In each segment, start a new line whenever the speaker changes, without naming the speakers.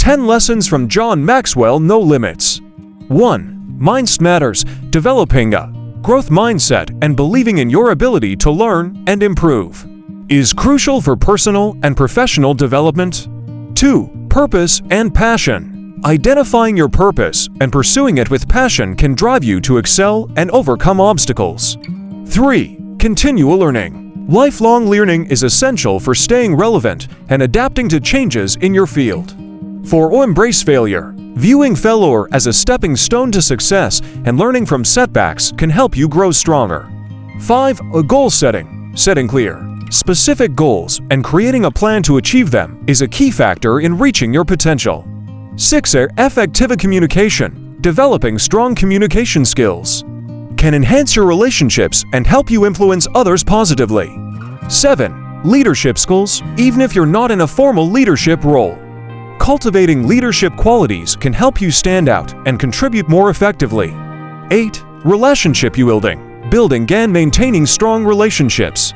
10 Lessons from John Maxwell. No Limits. 1. Mindset matters. Developing a growth mindset and believing in your ability to learn and improve is crucial for personal and professional development. 2. Purpose and passion. Identifying your purpose and pursuing it with passion can drive you to excel and overcome obstacles. 3. Continual learning. Lifelong learning is essential for staying relevant and adapting to changes in your field. 4. Embrace failure. Viewing failure as a stepping stone to success and learning from setbacks can help you grow stronger. 5. Goal setting. Setting clear, specific goals and creating a plan to achieve them is a key factor in reaching your potential. 6. Effective communication. Developing strong communication skills can enhance your relationships and help you influence others positively. 7. Leadership skills. Even if you're not in a formal leadership role, cultivating leadership qualities can help you stand out and contribute more effectively. 8. Relationship building. Building and maintaining strong relationships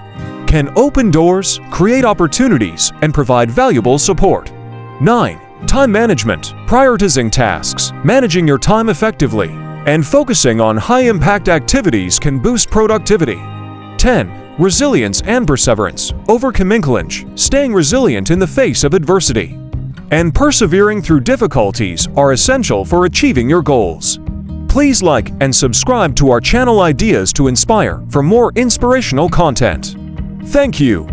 can open doors, create opportunities, and provide valuable support. 9. Time management. Prioritizing tasks, managing your time effectively, and focusing on high-impact activities can boost productivity. 10. Resilience and perseverance. Overcoming challenge, staying resilient in the face of adversity, and persevering through difficulties are essential for achieving your goals. Please like and subscribe to our channel Ideas to Inspire for more inspirational content. Thank you.